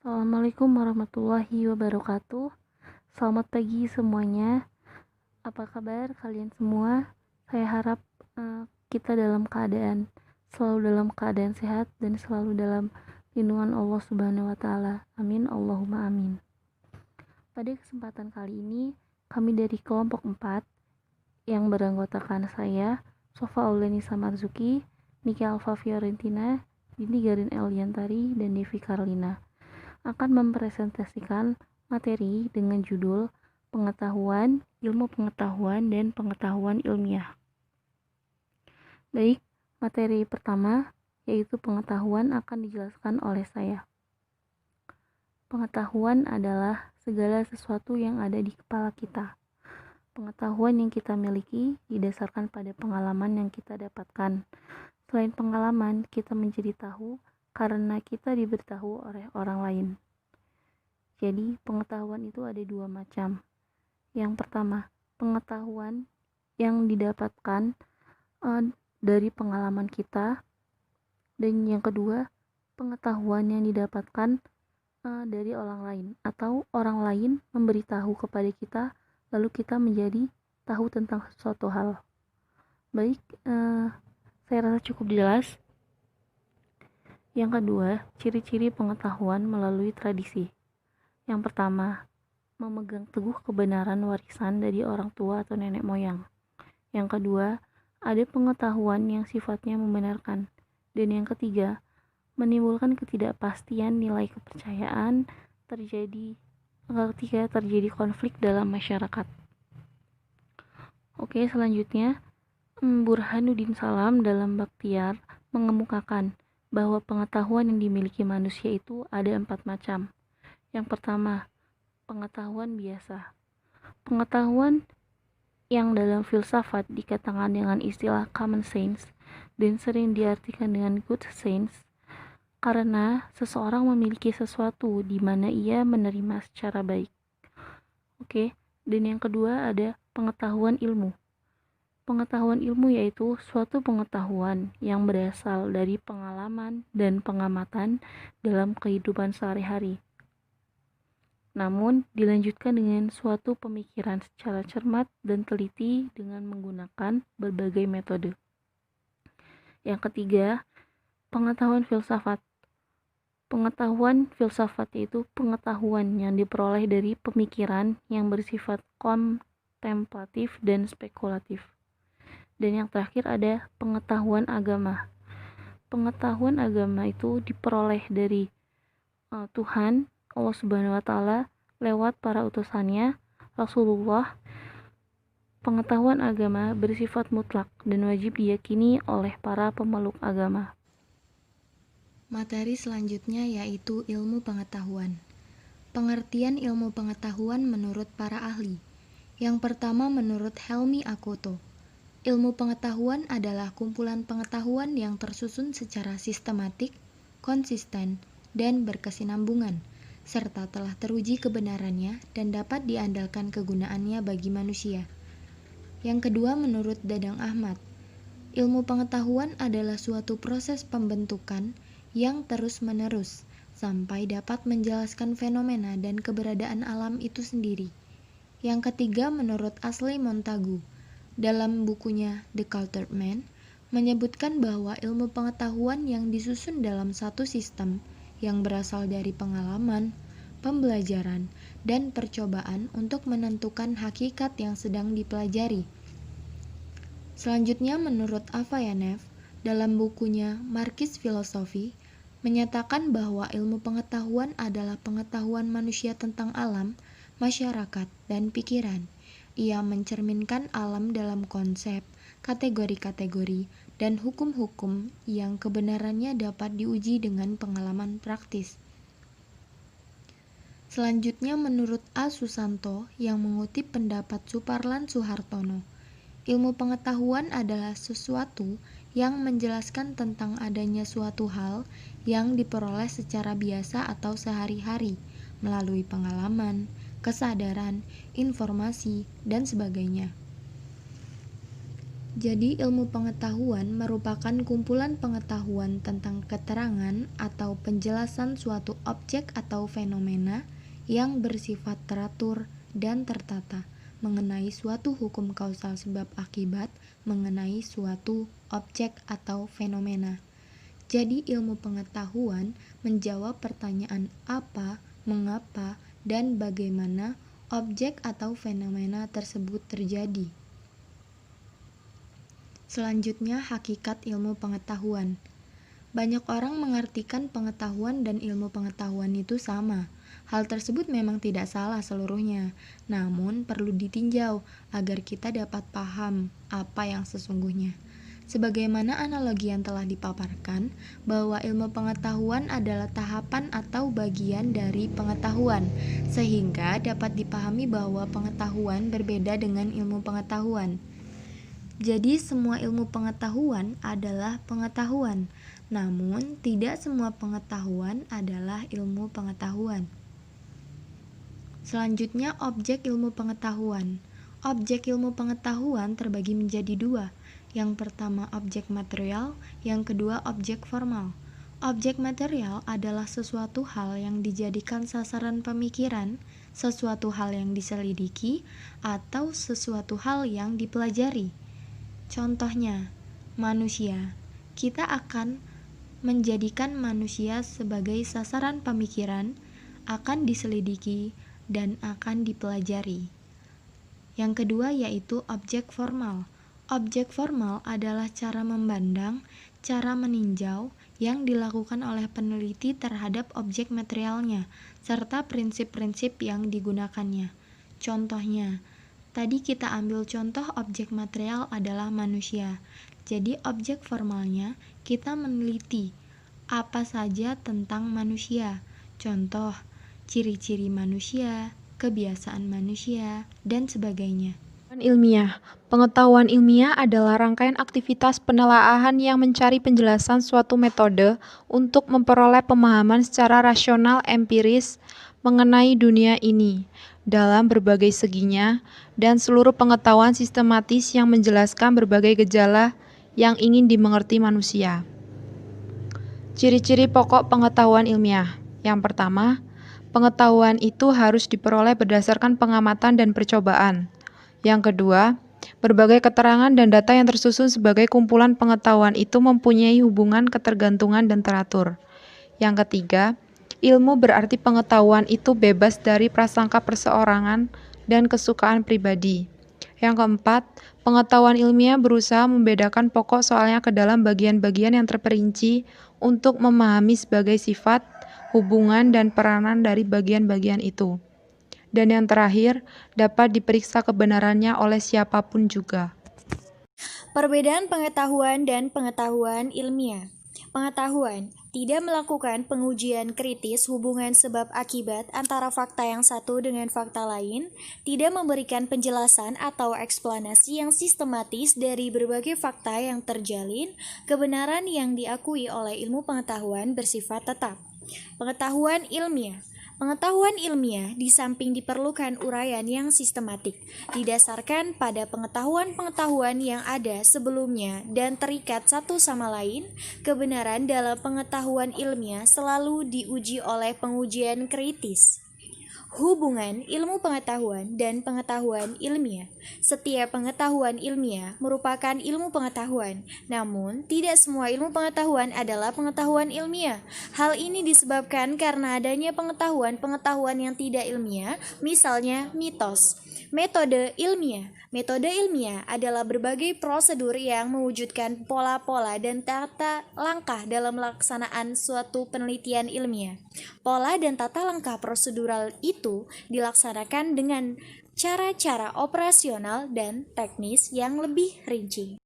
Assalamualaikum warahmatullahi wabarakatuh. Selamat pagi semuanya. Apa kabar kalian semua? Saya harap kita selalu dalam keadaan sehat dan selalu dalam lindungan Allah Subhanahu wa taala. Amin Allahumma amin. Pada kesempatan kali ini, kami dari kelompok 4 yang beranggotakan saya, Sofa Aulenisa Marzuki, Niki Alfa Fiorentina, Dini Garin Eliantari, dan Devi Karlina akan mempresentasikan materi dengan judul pengetahuan, ilmu pengetahuan, dan pengetahuan ilmiah. Baik, materi pertama yaitu pengetahuan akan dijelaskan oleh saya. Pengetahuan adalah segala sesuatu yang ada di kepala kita. Pengetahuan yang kita miliki didasarkan pada pengalaman yang kita dapatkan. Selain pengalaman, kita menjadi tahu karena kita diberitahu oleh orang lain. Jadi, pengetahuan itu ada dua macam. Yang pertama, pengetahuan yang didapatkan dari pengalaman kita, dan yang kedua, pengetahuan yang didapatkan dari orang lain, atau orang lain memberitahu kepada kita, lalu kita menjadi tahu tentang suatu hal. Baik, saya rasa cukup jelas. Yang kedua, ciri-ciri pengetahuan melalui tradisi. Yang pertama, memegang teguh kebenaran warisan dari orang tua atau nenek moyang. Yang kedua, ada pengetahuan yang sifatnya membenarkan. Dan yang ketiga, menimbulkan ketidakpastian nilai kepercayaan ketika terjadi konflik dalam masyarakat. Oke, selanjutnya, Burhanuddin Salam dalam Bakhtiar mengemukakan bahwa pengetahuan yang dimiliki manusia itu ada 4 macam. Yang pertama, pengetahuan biasa. Pengetahuan yang dalam filsafat dikatakan dengan istilah common sense dan sering diartikan dengan good sense karena seseorang memiliki sesuatu di mana ia menerima secara baik. Oke, dan yang kedua ada pengetahuan ilmu. Pengetahuan ilmu yaitu suatu pengetahuan yang berasal dari pengalaman dan pengamatan dalam kehidupan sehari-hari. Namun, dilanjutkan dengan suatu pemikiran secara cermat dan teliti dengan menggunakan berbagai metode. Yang ketiga, pengetahuan filsafat. Pengetahuan filsafat yaitu pengetahuan yang diperoleh dari pemikiran yang bersifat kontemplatif dan spekulatif. Dan yang terakhir ada pengetahuan agama. Pengetahuan agama itu diperoleh dari Tuhan, Allah Subhanahu wa taala lewat para utusannya, Rasulullah. Pengetahuan agama bersifat mutlak dan wajib diyakini oleh para pemeluk agama. Materi selanjutnya yaitu ilmu pengetahuan. Pengertian ilmu pengetahuan menurut para ahli. Yang pertama menurut Helmi Akoto. Ilmu pengetahuan adalah kumpulan pengetahuan yang tersusun secara sistematik, konsisten, dan berkesinambungan, serta telah teruji kebenarannya dan dapat diandalkan kegunaannya bagi manusia. Yang kedua menurut Dadang Ahmad. Ilmu pengetahuan adalah suatu proses pembentukan yang terus-menerus sampai dapat menjelaskan fenomena dan keberadaan alam itu sendiri. Yang ketiga menurut Ashley Montagu. Dalam bukunya The Cultured Man, menyebutkan bahwa ilmu pengetahuan yang disusun dalam satu sistem yang berasal dari pengalaman, pembelajaran, dan percobaan untuk menentukan hakikat yang sedang dipelajari. Selanjutnya menurut Avayanev, dalam bukunya Marxist Philosophy, menyatakan bahwa ilmu pengetahuan adalah pengetahuan manusia tentang alam, masyarakat, dan pikiran. Ia mencerminkan alam dalam konsep, kategori-kategori, dan hukum-hukum yang kebenarannya dapat diuji dengan pengalaman praktis. Selanjutnya menurut A. Susanto yang mengutip pendapat Suparlan Suhartono, ilmu pengetahuan adalah sesuatu yang menjelaskan tentang adanya suatu hal yang diperoleh secara biasa atau sehari-hari melalui pengalaman, kesadaran, informasi, dan sebagainya. Jadi, ilmu pengetahuan merupakan kumpulan pengetahuan tentang keterangan atau penjelasan suatu objek atau fenomena yang bersifat teratur dan tertata mengenai suatu hukum kausal sebab akibat mengenai suatu objek atau fenomena. Jadi, ilmu pengetahuan menjawab pertanyaan apa, mengapa, dan bagaimana objek atau fenomena tersebut terjadi. Selanjutnya, hakikat ilmu pengetahuan. Banyak orang mengartikan pengetahuan dan ilmu pengetahuan itu sama. Hal tersebut memang tidak salah seluruhnya, namun perlu ditinjau agar kita dapat paham apa yang sesungguhnya. Sebagaimana analogi yang telah dipaparkan, bahwa ilmu pengetahuan adalah tahapan atau bagian dari pengetahuan, sehingga dapat dipahami bahwa pengetahuan berbeda dengan ilmu pengetahuan. Jadi, semua ilmu pengetahuan adalah pengetahuan, namun tidak semua pengetahuan adalah ilmu pengetahuan. Selanjutnya, objek ilmu pengetahuan. Objek ilmu pengetahuan terbagi menjadi dua. Yang pertama, objek material, yang kedua, objek formal. Objek material adalah sesuatu hal yang dijadikan sasaran pemikiran, sesuatu hal yang diselidiki, atau sesuatu hal yang dipelajari. Contohnya, manusia. Kita akan menjadikan manusia sebagai sasaran pemikiran, akan diselidiki, dan akan dipelajari. Yang kedua yaitu objek formal. Objek formal adalah cara memandang, cara meninjau yang dilakukan oleh peneliti terhadap objek materialnya, serta prinsip-prinsip yang digunakannya. Contohnya, tadi kita ambil contoh objek material adalah manusia. Jadi objek formalnya kita meneliti apa saja tentang manusia. Contoh, ciri-ciri manusia, kebiasaan manusia, dan sebagainya. Ilmiah. Pengetahuan ilmiah adalah rangkaian aktivitas penelaahan yang mencari penjelasan suatu metode untuk memperoleh pemahaman secara rasional empiris mengenai dunia ini dalam berbagai seginya dan seluruh pengetahuan sistematis yang menjelaskan berbagai gejala yang ingin dimengerti manusia. Ciri-ciri pokok pengetahuan ilmiah. Yang pertama, pengetahuan itu harus diperoleh berdasarkan pengamatan dan percobaan. Yang kedua, berbagai keterangan dan data yang tersusun sebagai kumpulan pengetahuan itu mempunyai hubungan ketergantungan dan teratur. Yang ketiga, ilmu berarti pengetahuan itu bebas dari prasangka perseorangan dan kesukaan pribadi. Yang keempat, pengetahuan ilmiah berusaha membedakan pokok soalnya ke dalam bagian-bagian yang terperinci untuk memahami sebagai sifat, hubungan, dan peranan dari bagian-bagian itu. Dan yang terakhir, dapat diperiksa kebenarannya oleh siapapun juga. Perbedaan pengetahuan dan pengetahuan ilmiah. Pengetahuan tidak melakukan pengujian kritis hubungan sebab akibat antara fakta yang satu dengan fakta lain, tidak memberikan penjelasan atau eksplanasi yang sistematis dari berbagai fakta yang terjalin, kebenaran yang diakui oleh ilmu pengetahuan bersifat tetap. Pengetahuan ilmiah. Pengetahuan ilmiah di samping diperlukan uraian yang sistematik, didasarkan pada pengetahuan-pengetahuan yang ada sebelumnya dan terikat satu sama lain, kebenaran dalam pengetahuan ilmiah selalu diuji oleh pengujian kritis. Hubungan ilmu pengetahuan dan pengetahuan ilmiah. Setiap pengetahuan ilmiah merupakan ilmu pengetahuan, namun tidak semua ilmu pengetahuan adalah pengetahuan ilmiah. Hal ini disebabkan karena adanya pengetahuan-pengetahuan yang tidak ilmiah, misalnya mitos. Metode ilmiah. Metode ilmiah adalah berbagai prosedur yang mewujudkan pola-pola dan tata langkah dalam pelaksanaan suatu penelitian ilmiah. Pola dan tata langkah prosedural itu dilaksanakan dengan cara-cara operasional dan teknis yang lebih rinci.